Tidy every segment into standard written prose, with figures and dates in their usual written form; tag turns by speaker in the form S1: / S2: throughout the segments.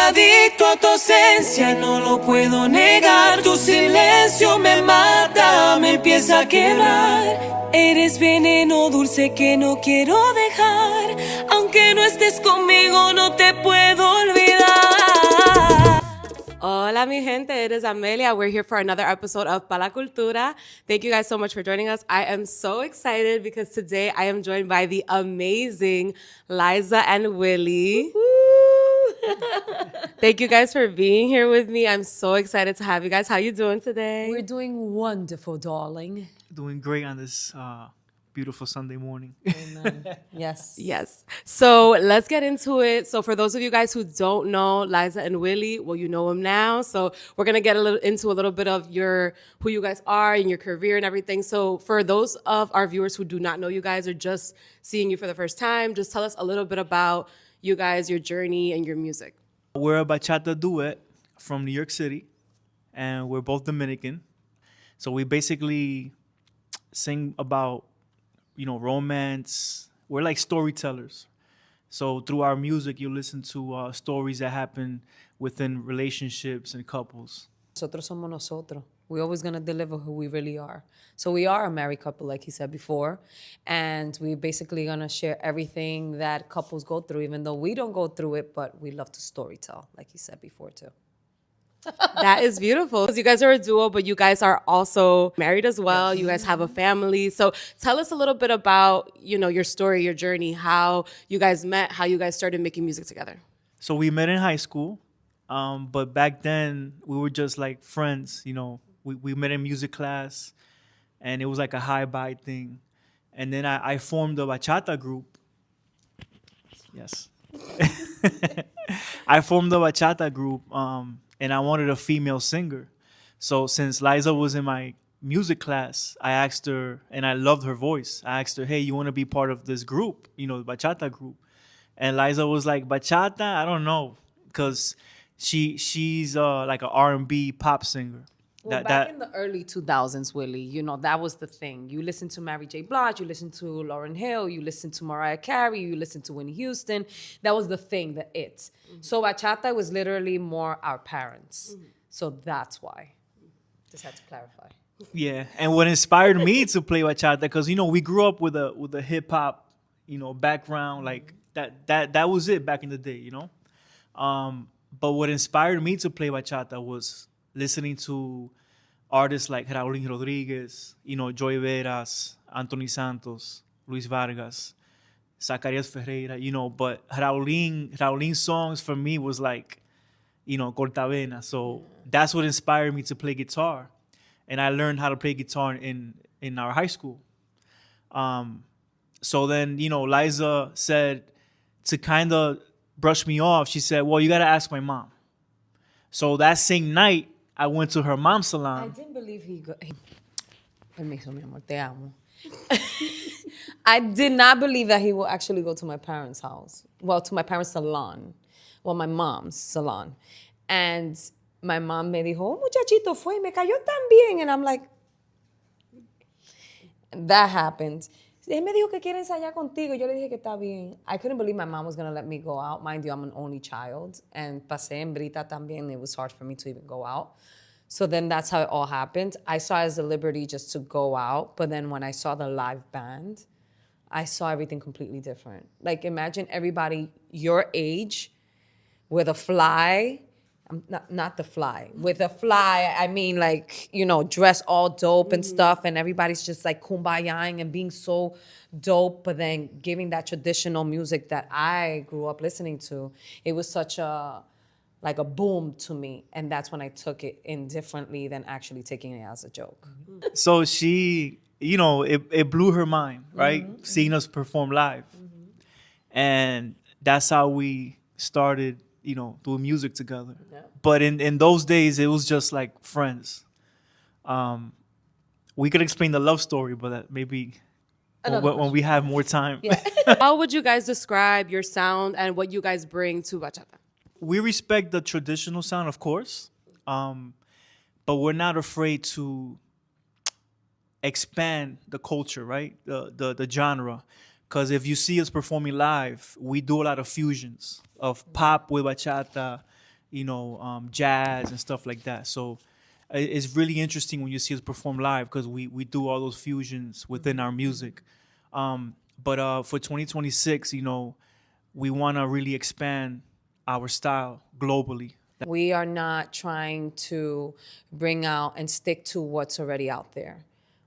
S1: adicto a tu ausencia, no lo puedo negar. Tu silencio me mata, me empieza a quebrar. Eres veneno dulce que no quiero dejar. Aunque no estés conmigo, no te puedo olvidar.
S2: Hola, mi gente. It is Amelia. We're here for another episode of Pa La Cultura. Thank you guys so much for joining us. I am so excited because today I am joined by the amazing Liza and Willie. Thank you guys for being here with me. I'm so excited to have you guys. How you doing today?
S3: We're doing wonderful, darling.
S4: Doing great on this beautiful Sunday morning.
S3: Amen. Yes.
S2: Yes. So let's get into it. So for those of you guys who don't know Liza and Willie, well, you know them now. So we're gonna get into a little bit of who you guys are and your career and everything. So for those of our viewers who do not know you guys or just seeing you for the first time, just tell us a little bit about you guys, your journey, and your music.
S4: We're a bachata duet from New York City, and we're both Dominican. So we basically sing about, romance. We're like storytellers. So through our music, you listen to stories that happen within relationships and couples.
S3: Nosotros somos nosotros. We're always going to deliver who we really are. So we are a married couple, like he said before. And we're basically going to share everything that couples go through, even though we don't go through it, but we love to storytell, like he said before, too.
S2: That is beautiful. You guys are a duo, but you guys are also married as well. You guys have a family. So tell us a little bit about, your story, your journey, how you guys met, how you guys started making music together.
S4: So we met in high school, but back then we were just like friends. We met in music class, and it was like a hi-bye thing. And then I formed a bachata group. Yes. I formed a bachata group, and I wanted a female singer. So since Liza was in my music class, I asked her, and I loved her voice. I asked her, hey, you want to be part of this group, the bachata group? And Liza was like, bachata? I don't know, because she's like an R&B pop singer.
S3: Well, back in the early 2000s, Willie, that was the thing. You listen to Mary J. Blige, you listen to Lauryn Hill, you listen to Mariah Carey, you listen to Whitney Houston. That was the thing, the it. Mm-hmm. So bachata was literally more our parents. Mm-hmm. So that's why. Just had to clarify.
S4: Yeah, and what inspired me to play bachata, because we grew up with a hip hop, background, like that was it back in the day, But what inspired me to play bachata was listening to artists like Raulín Rodriguez, Joy Veras, Anthony Santos, Luis Vargas, Zacarias Ferreira, but Raulín's songs for me was like, Cortavena. So that's what inspired me to play guitar. And I learned how to play guitar in our high school. So then, Liza said, to kind of brush me off, she said, well, you got to ask my mom. So that same night, I went to her mom's salon.
S3: I didn't believe Permiso, mi amor, te amo. I did not believe that he will actually go to my parents' house. Well, to my parents' salon. Well, my mom's salon. And my mom me dijo, muchachito fue, me cayó tan bien. And I'm like, that happened. Él me dijo que quiere ensayar contigo. Yo le dije que está bien. I couldn't believe my mom was going to let me go out. Mind you, I'm an only child. And pasé hembrita también. It was hard for me to even go out. So then that's how it all happened. I saw it as a liberty just to go out. But then when I saw the live band, I saw everything completely different. Like, imagine everybody your age with a fly. Not the fly. With a fly, I mean, like, dress all dope and stuff, and everybody's just like kumbayaing and being so dope, but then giving that traditional music that I grew up listening to. It was such a boom to me, and that's when I took it in differently than actually taking it as a joke.
S4: So she, it blew her mind, right? Mm-hmm. Seeing us perform live. Mm-hmm. And that's how we started doing music together. Yeah. But in those days, it was just like friends. We could explain the love story, but that maybe when we have more time.
S2: Yeah. How would you guys describe your sound and what you guys bring to bachata?
S4: We respect the traditional sound, of course, but we're not afraid to expand the culture, right? The genre. Because if you see us performing live, we do a lot of fusions of pop with bachata jazz and stuff like that. So it's really interesting when you see us perform live because we do all those fusions within our music. But for 2026, we want to really expand our style globally.
S3: We are not trying to bring out and stick to what's already out there.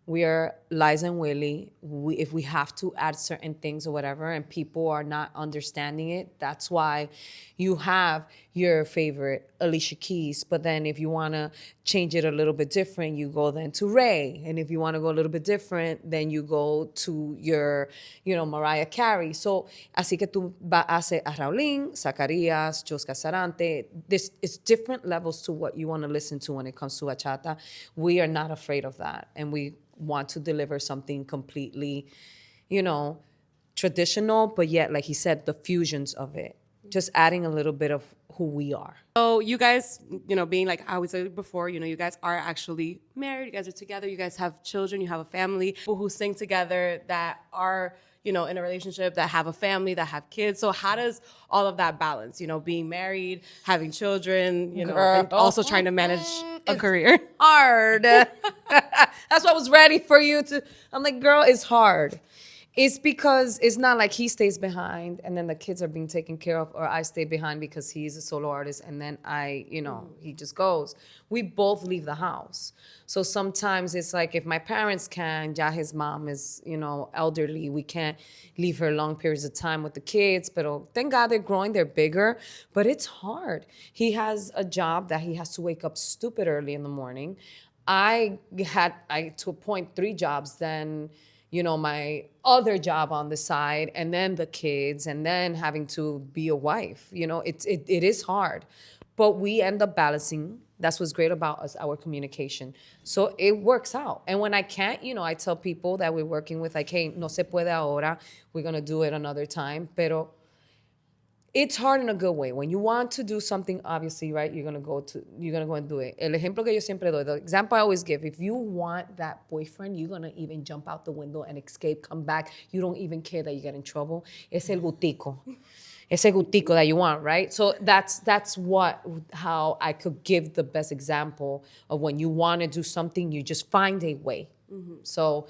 S3: We are Liza and Willie. If we have to add certain things or whatever, and people are not understanding it, that's why you have your favorite Alicia Keys. But then if you want to change it a little bit different, you go then to Ray. And if you want to go a little bit different, then you go to your, Mariah Carey. So, así que tú haces a Raulín, Zacarías, Jos Casarante. It's different levels to what you want to listen to when it comes to bachata. We are not afraid of that. And we want to deliver something completely, traditional, but yet, like he said, the fusions of it. Just adding a little bit of who we are.
S2: So you guys, being like I was saying before, you guys are actually married. You guys are together. You guys have children. You have a family. People who sing together that are, in a relationship, that have a family, that have kids. So how does all of that balance? Being married, having children,
S3: Girl.
S2: and also trying to manage a career.
S3: Hard. That's why I was ready for you to. I'm like, girl, it's hard. It's because it's not like he stays behind and then the kids are being taken care of, or I stay behind because he's a solo artist and then he just goes. We both leave the house. So sometimes it's like if my parents can, yeah, his mom is, elderly. We can't leave her long periods of time with the kids, but thank God they're growing, they're bigger, but it's hard. He has a job that he has to wake up stupid early in the morning. I to a point, 3 jobs, then my other job on the side, and then the kids, and then having to be a wife. It is hard, but we end up balancing. That's what's great about us, our communication. So it works out. And when I can't, I tell people that we're working with, like, hey, no se puede ahora. We're gonna do it another time. Pero it's hard in a good way. When you want to do something, obviously, right, you're gonna go and do it. El ejemplo que yo siempre doy, the example I always give, if you want that boyfriend, you're gonna even jump out the window and escape, come back. You don't even care that you get in trouble. Es el gustico. Ese gustico that you want, right? So that's how I could give the best example of when you want to do something, you just find a way. Mm-hmm. So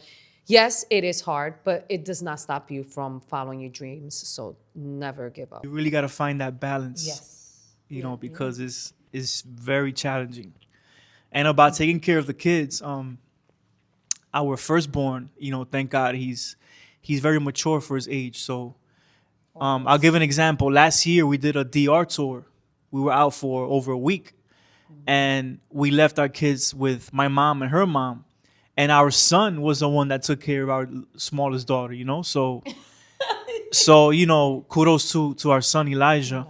S3: yes, it is hard, but it does not stop you from following your dreams. So never give up.
S4: You really got to find that balance.
S3: Yes.
S4: Because it's very challenging. And about taking care of the kids, our firstborn, thank God he's very mature for his age. So I'll give an example. Last year we did a DR tour. We were out for over a week, and we left our kids with my mom and her mom. And our son was the one that took care of our smallest daughter, So, kudos to our son Elijah.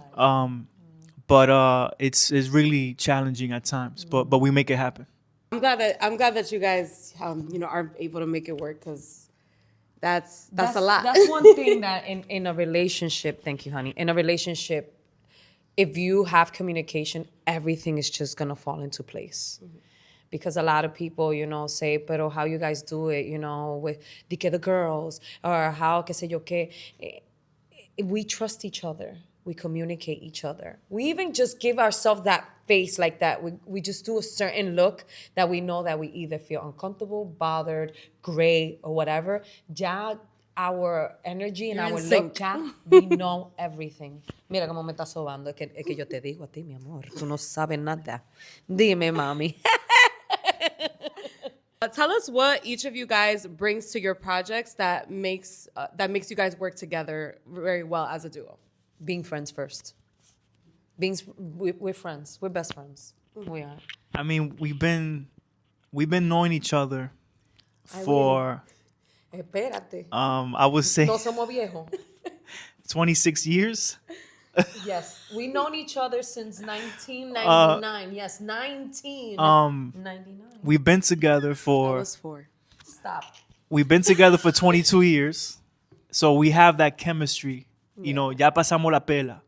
S4: But it's really challenging at times. But we make it happen.
S2: I'm glad that you guys are able to make it work, because that's a lot.
S3: That's one thing that in a relationship, thank you, honey. In a relationship, if you have communication, everything is just gonna fall into place. Mm-hmm. Because a lot of people, say, pero how you guys do it, with the girls, or how, qué sé yo qué. We trust each other. We communicate each other. We even just give ourselves that face like that. We just do a certain look that we know that we either feel uncomfortable, bothered, gray, or whatever. Ya our energy and
S2: You're
S3: our
S2: in
S3: look,
S2: sync.
S3: ya we know everything. Mira cómo me está sobando. Es que yo te digo a ti, mi amor, tú no sabes nada. Dime, mami.
S2: Tell us what each of you guys brings to your projects that makes you guys work together very well as a duo.
S3: Being friends first. We're friends. We're best friends. We are.
S4: I mean, we've been knowing each other for
S3: Espérate.
S4: I would say
S3: No somos viejos.
S4: 26 years.
S3: Yes. We've known each other since 1999. Yes, 1999.
S4: We've been together
S2: I
S4: for
S2: was 4.
S3: Stop.
S4: we've been together for 22 years. So we have that chemistry. Ya pasamos la pela.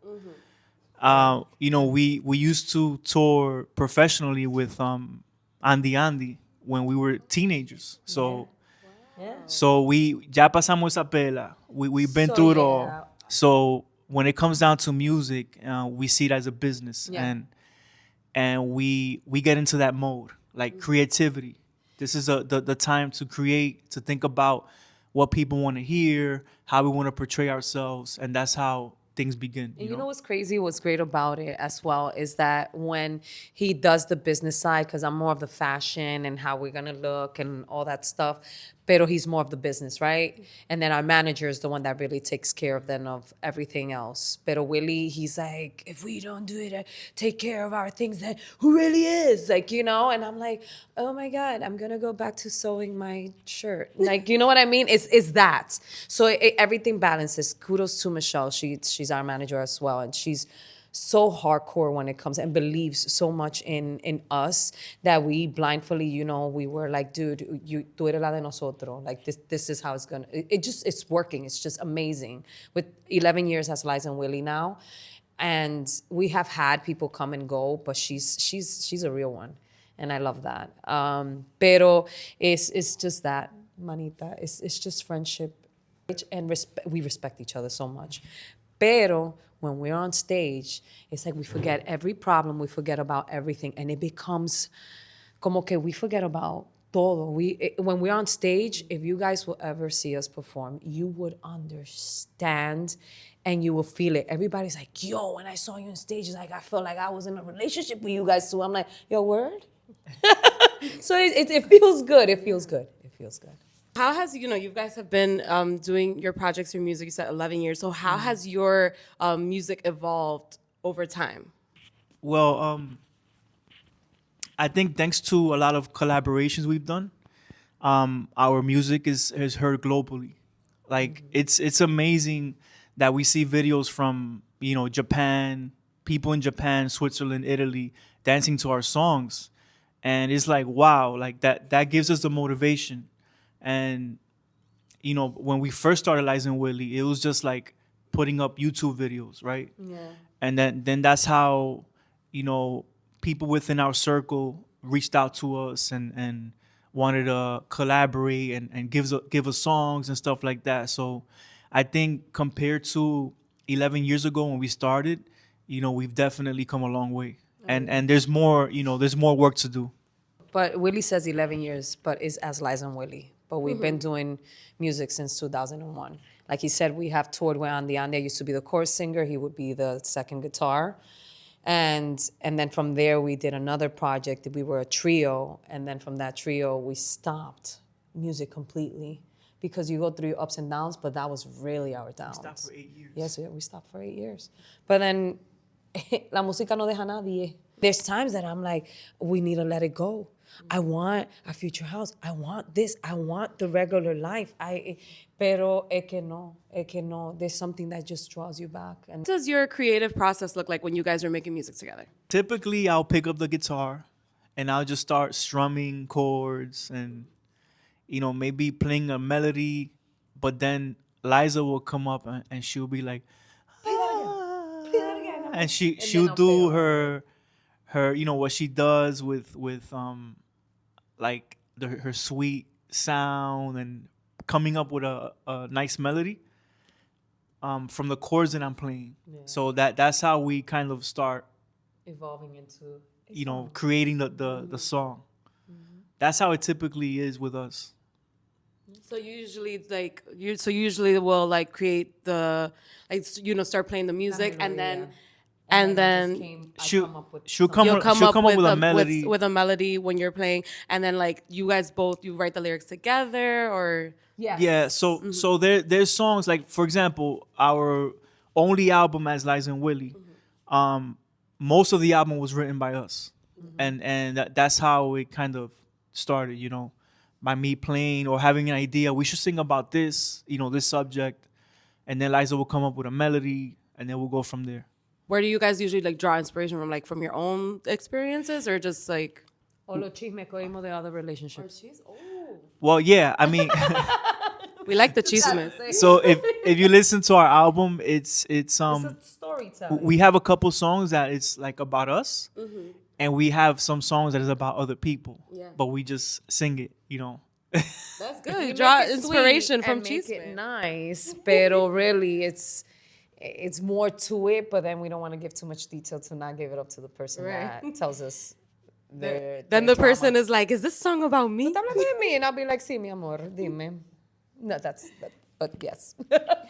S4: We used to tour professionally with Andy when we were teenagers. So
S3: Yeah.
S4: so we ya pasamos esa pela. We've been
S3: So,
S4: through it
S3: yeah.
S4: all. So when it comes down to music, we see it as a business,
S3: Yeah.
S4: and and we get into that mode, like creativity. This is the time to create, to think about what people want to hear, how we want to portray ourselves, and that's how things begin.
S3: And you know what's crazy? What's great about it as well is that when he does the business side, because I'm more of the fashion and how we're gonna look and all that stuff, pero he's more of the business, right? And then our manager is the one that really takes care of everything else. Pero Willie, he's like, if we don't do it, take care of our things, then who really is? Like, you know? And I'm like, oh my God, I'm gonna go back to sewing my shirt. Like, you know what I mean? It's that. So everything balances. Kudos to Michelle. She's our manager as well, and she's so hardcore when it comes and believes so much in us that we blindly, you know, we were like, dude, you tú eres la de nosotros. Like this is how it's gonna. It's working. It's just amazing. With 11 years as Liza and Willie now, and we have had people come and go, but she's a real one, and I love that. Pero it's just that, manita. It's just friendship, and we respect each other so much. Pero when we're on stage, it's like we forget every problem, we forget about everything, and it becomes como que we forget about todo. When we're on stage, if you guys will ever see us perform, you would understand and you will feel it. Everybody's like, yo, when I saw you on stage, it's like I felt like I was in a relationship with you guys too. I'm like, yo, word? So it feels good. It feels good. It feels good.
S2: How has, you guys have been doing your projects, your music, you said 11 years. So how has your music evolved over time?
S4: Well, I think thanks to a lot of collaborations we've done, our music is heard globally. Like it's amazing that we see videos from Japan, people in Japan, Switzerland, Italy dancing to our songs, and it's like wow, like that gives us the motivation. And when we first started Liza and Willie, it was just like putting up YouTube videos, right?
S3: Yeah.
S4: And then that's how people within our circle reached out to us and wanted to collaborate and give us songs and stuff like that. So I think compared to 11 years ago when we started, we've definitely come a long way. And there's more, there's more work to do.
S3: But Willie says 11 years, but it's as Liza and Willie. But we've been doing music since 2001. Like he said, we have toured where Andy used to be the chorus singer. He would be the second guitar. And then from there, we did another project. We were a trio. And then from that trio, we stopped music completely because you go through your ups and downs, but that was really our downs.
S4: We stopped for 8 years.
S3: Yes, we stopped for 8 years. But then, la música no deja nadie. There's times that I'm like, we need to let it go. I want a future house. I want this. I want the regular life. Pero es que no. There's something that just draws you back. And
S2: What does your creative process look like when you guys are making music together?
S4: Typically, I'll pick up the guitar and I'll just start strumming chords and, maybe playing a melody. But then Liza will come up and she'll be like, and she'll do her what she does with like her sweet sound and coming up with a nice melody from the chords that I'm playing. Yeah. So that's how we kind of start
S3: evolving into
S4: creating the song. Mm-hmm. That's how it typically is with us.
S2: So usually we'll like create start playing the music and then she'll come up with a melody with a melody when you're playing, and then like you guys both write the lyrics together or
S4: yeah. So there's songs like, for example, our only album as Liza and Willie, most of the album was written by us, and that's how it kind of started. By me playing or having an idea, we should sing about this, this subject, and then Liza will come up with a melody, and then we'll go from there.
S2: Where do you guys usually like draw inspiration from? Like from your own experiences or just like
S3: o los chismes que oímos de other relationships?
S4: Well, yeah, I mean
S2: we like the chismes.
S4: So if you listen to our album, it's
S3: a storytelling.
S4: We have a couple songs that it's like about us, and we have some songs that is about other people. Yeah. But we just sing it,
S2: That's good. You draw inspiration from chismes.
S3: Make it nice, pero really it's it's more to it, but then we don't want to give too much detail to not give it up to the person
S2: Right.
S3: that tells us their
S2: Then the
S3: drama.
S2: person is like, is this song about me?
S3: ¿Tú estás hablando de mí? And I'll be like, sí, mi amor, dime. No, but yes.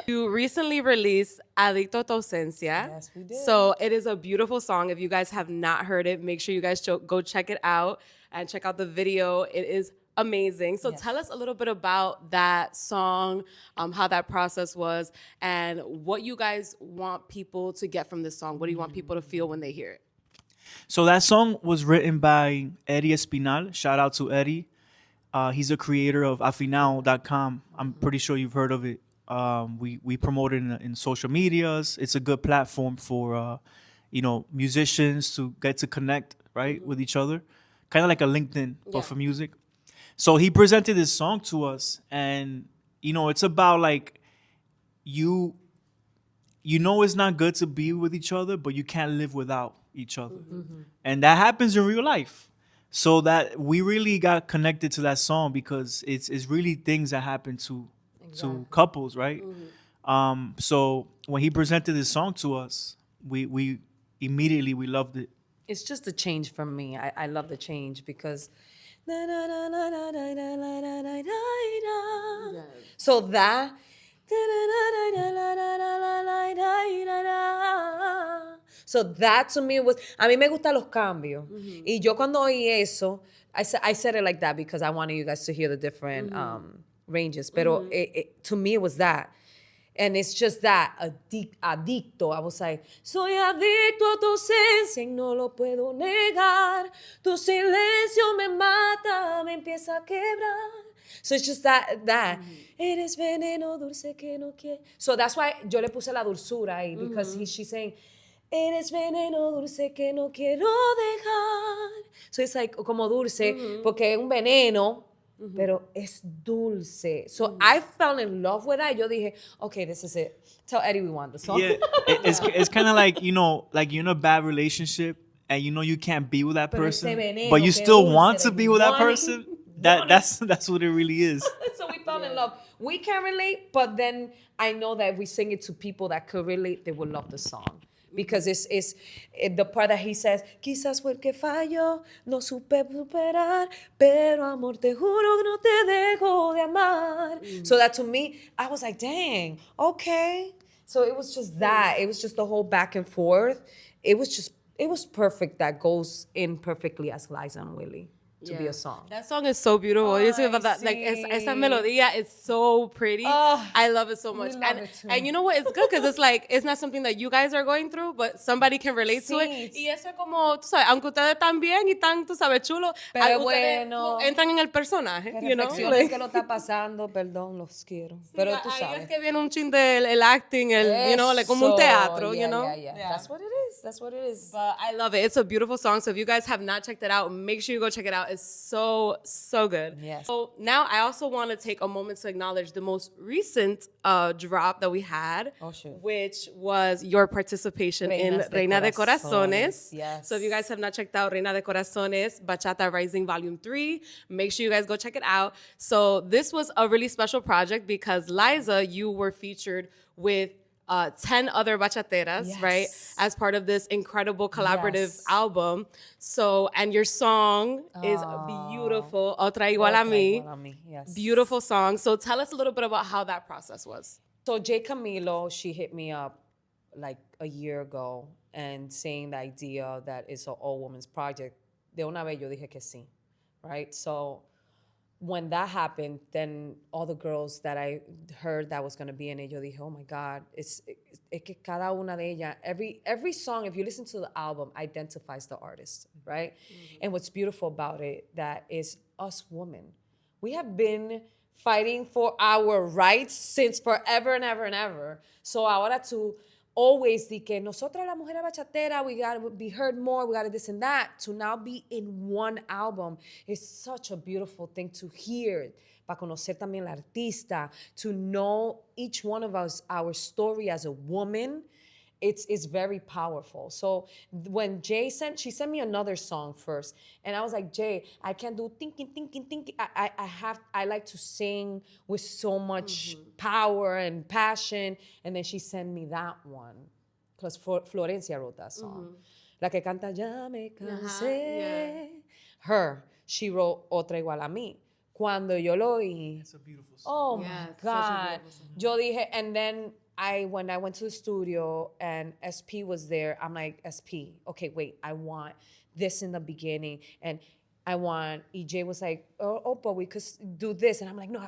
S2: You recently released Adicto, Tu Ausencia.
S3: Yes, we did.
S2: So it is a beautiful song. If you guys have not heard it, make sure you guys go check it out and check out the video. It is amazing. So tell us a little bit about that song, how that process was, and what you guys want people to get from this song. What do you want people to feel when they hear it?
S4: So that song was written by Eddie Espinal. Shout out to Eddie. He's a creator of afinao.com. I'm pretty sure you've heard of it. We promote it in social medias. It's a good platform for musicians to get to connect, right, with each other. Kind of like a LinkedIn, but for music. So he presented this song to us, and it's about like you know it's not good to be with each other, but you can't live without each other. And that happens in real life. So that we really got connected to that song because it's really things that happen to couples, right? So when he presented this song to us, we immediately we loved it.
S3: It's just a change for me. I love the change because so that so that to me was, a mí me gustan los cambios. Y yo cuando oí eso, I said it like that because I wanted you guys to hear the different ranges. Pero to me it was that. And it's just that, adicto. I was like, soy adicto a tu ausencia y no lo puedo negar. Tu silencio me mata, me empieza a quebrar. So it's just that. Eres veneno dulce que no quiero. So that's why yo le puse la dulzura ahí, because she's saying, eres veneno dulce que no quiero dejar. So it's like, como dulce, porque es un veneno, pero es dulce. So I fell in love with that. Yo dije, okay, this is it. Tell Eddie we want the song.
S4: Yeah, it's kind of like like you're in a bad relationship and you can't be with that
S3: Pero ese
S4: person,
S3: veneno
S4: but you
S3: que
S4: still
S3: dulce
S4: want
S3: de
S4: to be with that
S3: wanting-
S4: person. That's what it really is.
S3: So we fell in love. We can relate, but then I know that if we sing it to people that could relate, they will love the song. Because it's the part that he says, quizás fue el que falló, no supe superar, pero amor, te juro que no te dejo de amar. So that to me, I was like, dang, okay. So it was just that. It was just the whole back and forth. It was perfect. That goes in perfectly as Liza and Willie to be a song.
S2: That song is so beautiful. You see about that, like esa melodía is so pretty. I love it so much.
S3: love it too.
S2: And you know what? It's good because it's like it's not something that you guys are going through, but somebody can relate to it. Y eso es como, tú sabes, aunque ustedes están bien y están, tú sabes, chulo,
S3: Pero
S2: ustedes
S3: bueno,
S2: entran en el personaje, you know?
S3: Reflexionen que lo está pasando, perdón, los quiero. Pero tú
S2: Ahí
S3: sabes.
S2: es que viene un chin del acting, you know, like como un teatro, you know?
S3: Yeah. That's what it is. That's what it is.
S2: But I love it. It's a beautiful song. So if you guys have not checked it out, make sure you go check it out. It's so good.
S3: Yes.
S2: So now I also want to take a moment to acknowledge the most recent drop that we had, which was your participation in Reina de Corazones.
S3: Yes.
S2: So if you guys have not checked out Reina de Corazones, Bachata Rising Volume 3, make sure you guys go check it out. So this was a really special project because Liza, you were featured with 10 other bachateras, right? As part of this incredible collaborative album. So, and your song is beautiful. Otra igual a mí.
S3: Yes.
S2: Beautiful song. So tell us a little bit about how that process was.
S3: So J. Camilo, she hit me up like a year ago and saying the idea that it's an all-women's project. De una vez yo dije que sí, right? So when that happened, then all the girls that I heard that was going to be in it, yo dije, oh my God, es que cada una de ellas, every song, if you listen to the album, identifies the artist, right? And what's beautiful about it, that is us women. We have been fighting for our rights since forever and ever and ever. So ahora to always di que nosotras las mujeres bachateras, we gotta be heard more, we gotta this and that, to now be in one album is such a beautiful thing to hear, para conocer también la artista, to know each one of us, our story as a woman, it's very powerful. So when she sent me another song first, and I was like, Jay, I can't do thinking. I like to sing with so much power and passion. And then she sent me that one, because Florencia wrote that song. La que canta ya me cansé.
S2: yeah.
S3: Her, she wrote Otra Igual a Mí. Cuando yo lo oí,
S4: It's a beautiful song.
S3: oh
S2: Yeah,
S3: my
S2: it's such a
S3: God.
S2: beautiful song.
S3: Yo dije, and then when I went to the studio and SP was there, I'm like, SP, okay, wait, I want this in the beginning. And I want, EJ was like, oh, but we could do this. And I'm like, no,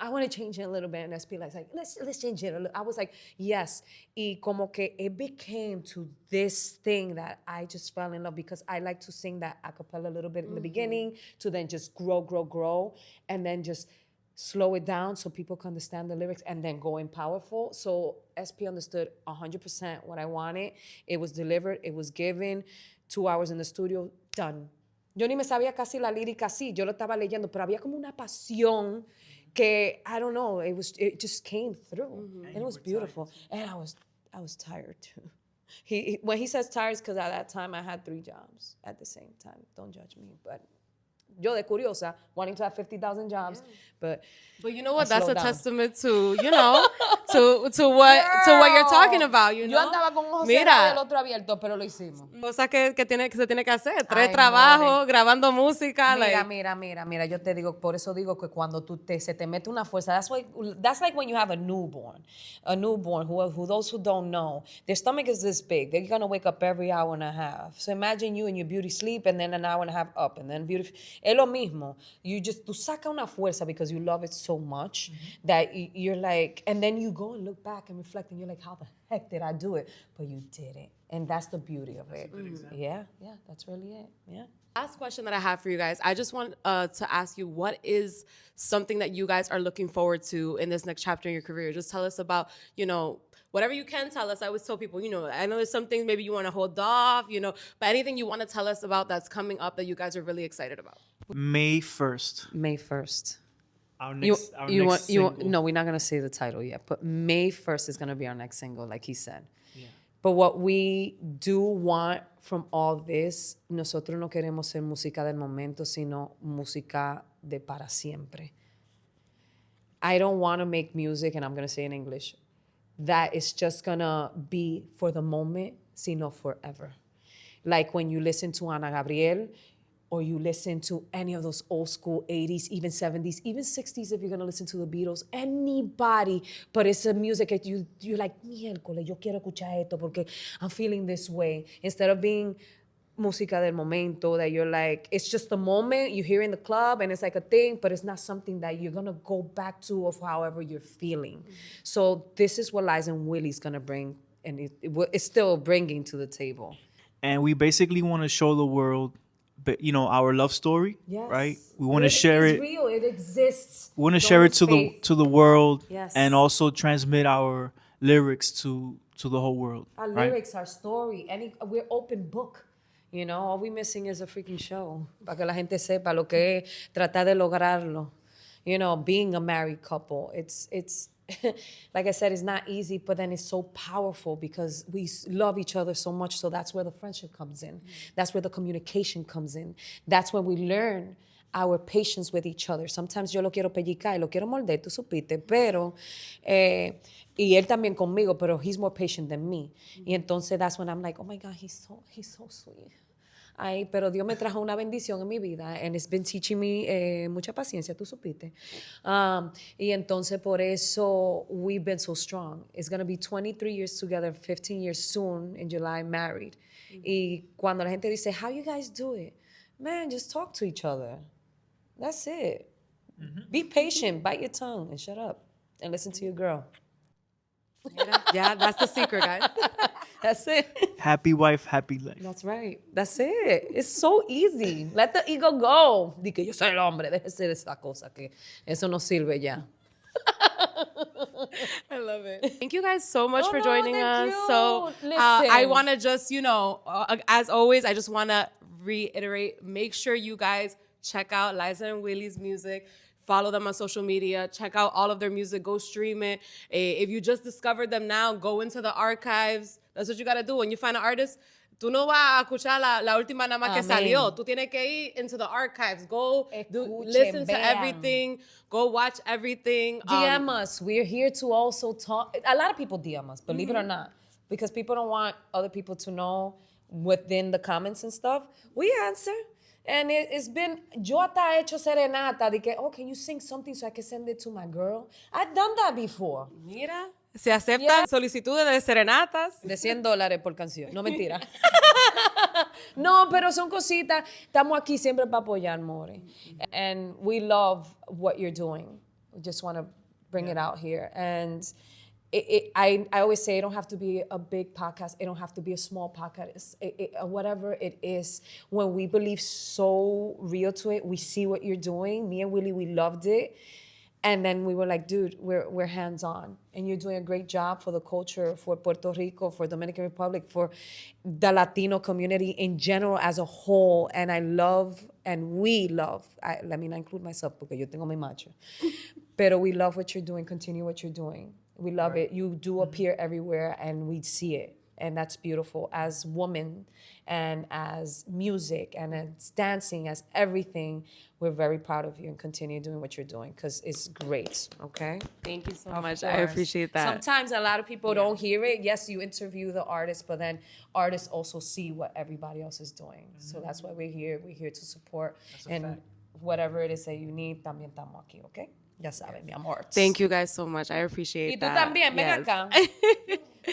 S3: I want to change it a little bit. And SP like, let's change it a little. I was like, yes. Y como que it became to this thing that I just fell in love, because I like to sing that a cappella a little bit in the beginning, to then just grow, and then just slow it down so people can understand the lyrics, and then go in powerful. So SP understood 100% what I wanted. It was delivered, it was given. 2 hours in the studio, done. Yo ni me sabía casi la lírica así, yo lo estaba leyendo, pero había como una pasión que, I don't know, it just came through. And it was beautiful. And I was tired too. When he says tired, because at that time I had 3 jobs at the same time. Don't judge me, but yo de curiosa, wanting to have 50,000 jobs, but
S2: you know what?
S3: I
S2: That's a
S3: slowed down.
S2: testament to, you know, to what you're talking about, you know.
S3: Yo andaba con ojos cerrados y el otro abierto, pero lo hicimos.
S2: Cosas que se tiene que hacer. 3
S3: Ay,
S2: trabajos,
S3: more.
S2: grabando música.
S3: Mira, yo te digo, por eso digo que cuando se te mete una fuerza, that's like when you have a newborn, who those who don't know, their stomach is this big, they're gonna wake up every hour and a half. So imagine you in your beauty sleep, and then an hour and a half up, and then beauty, es lo mismo. Tú sacas una fuerza because you love it so much that you're like, and then you go and look back and reflect, and you're like, how the heck did I do it? But you did it. And that's the beauty of it. Yeah, that's really it. Yeah.
S2: Last question that I have for you guys. I just want to ask you, what is something that you guys are looking forward to in this next chapter in your career? Just tell us about, you know, whatever you can tell us. I always tell people, you know, I know there's some things maybe you want to hold off, you know, but anything you want to tell us about that's coming up that you guys are really excited about.
S4: May 1st.
S3: May 1st.
S4: Our next single.
S3: No, we're not going to say the title yet, but May 1st is going to be our next single, like he said. Yeah. But what we do want from all this, nosotros no queremos ser música del momento, sino música de para siempre. I don't want to make music, and I'm going to say in English, that is just going to be for the moment, sino forever. Like when you listen to Ana Gabriel, or you listen to any of those old school 80s, even 70s, even 60s if you're gonna listen to the Beatles, anybody, but it's a music that you're like, miércoles, yo quiero escuchar esto porque I'm feeling this way. Instead of being música del momento, that you're like, it's just a moment, you hear in the club and it's like a thing, but it's not something that you're gonna go back to of however you're feeling. So this is what Liza and Willie's gonna bring, and it's still bringing to the table.
S4: And we basically want to show the world, you know, our love story,
S3: yes.
S4: Right? We want to share it.
S3: It's real. It exists.
S4: We want to share it to the world,
S3: yes.
S4: And also transmit our lyrics to the whole world.
S3: Our lyrics, our story, we're open book. You know, all we're missing is a freaking show para que la gente sepa lo que es tratar de lograrlo. You know, being a married couple, it's like I said, it's not easy, but then it's so powerful because we love each other so much. So that's where the friendship comes in. That's where the communication comes in. That's when we learn our patience with each other. Sometimes yo lo quiero pellizcar, lo quiero morder, tú supiste, pero, y él también conmigo, pero he's more patient than me. Y entonces that's when I'm like, oh my God, he's so sweet. Ay, pero Dios me trajo una bendición en mi vida, and it's been teaching me mucha paciencia, tú supiste. Y entonces por eso we've been so strong. It's going to be 23 years together, 15 years soon in July, married. Y cuando la gente dice, how you guys do it? Man, just talk to each other. That's it. Be patient, bite your tongue, and shut up, and listen to your girl.
S2: Yeah, that's the secret, guys.
S3: That's it.
S4: Happy wife, happy life.
S3: That's right. That's it. It's so easy. Let the ego go. Di que yo soy el hombre. Déjese de esa cosa que eso no sirve ya.
S2: I love it. Thank you guys so much for joining us.
S3: You.
S2: So I want to just, you know, as always, I just want to reiterate, make sure you guys check out Liza and Willie's music. follow them on social media, check out all of their music, go stream it. If you just discovered them now, go into the archives. That's what you gotta do. When you find an artist, tú no vas a escuchar la última nada más que salió. Tú tienes que ir into the archives. Go listen to everything. Go watch everything.
S3: DM us. We're here to also talk. A lot of people DM us, believe it or not, because people don't want other people to know within the comments and stuff. We answer. And it's been, yo hasta he hecho serenata de que, oh, can you sing something so I can send it to my girl? I've done that before.
S2: Mira, se aceptan solicitudes de serenatas.
S3: De $100 por canción. No, mentira. No, pero son cositas. Estamos aquí siempre para apoyar, more. And we love what you're doing. We just want to bring it out here. And I always say it don't have to be a big podcast. It don't have to be a small podcast. Whatever it is, when we believe so real to it, we see what you're doing. Me and Willie, we loved it. And then we were like, dude, we're hands-on. And you're doing a great job for the culture, for Puerto Rico, for Dominican Republic, for the Latino community in general as a whole. And I love, and we love, let me not include myself porque yo tengo mi macho. Pero we love what you're doing. Continue what you're doing. We love it. You do appear everywhere and we see it. And that's beautiful. As women and as music and as dancing, as everything, we're very proud of you and continue doing what you're doing because it's great, okay?
S2: Thank you so much. I appreciate that.
S3: Sometimes a lot of people don't hear it. Yes, you interview the artist, but then artists also see what everybody else is doing. So that's why we're here. We're here to support. And whatever it is that you need, también estamos aquí, okay? Ya saben, mi amor.
S2: Thank you guys so much. I appreciate that.
S3: Y tú también, ven acá.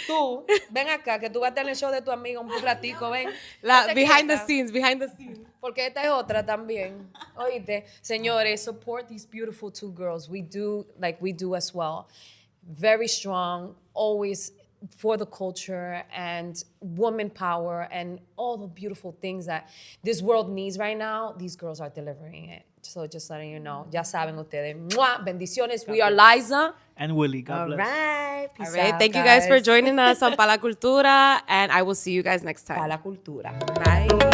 S3: Tú, ven acá, que tú vas a tener el show de tu amiga un ratico, ven.
S2: Behind the scenes.
S3: Porque esta es otra también. Oíste, señores, support these beautiful two girls. We do as well. Very strong, always for the culture and woman power and all the beautiful things that this world needs right now. These girls are delivering it. So just letting you know. Ya saben ustedes. ¡Mua! Bendiciones. We are Liza
S4: and Willie. God bless.
S3: All right.
S2: All right. Thank you guys for joining us on Pa La Cultura, and I will see you guys next time.
S3: Pa La Cultura.
S2: Bye.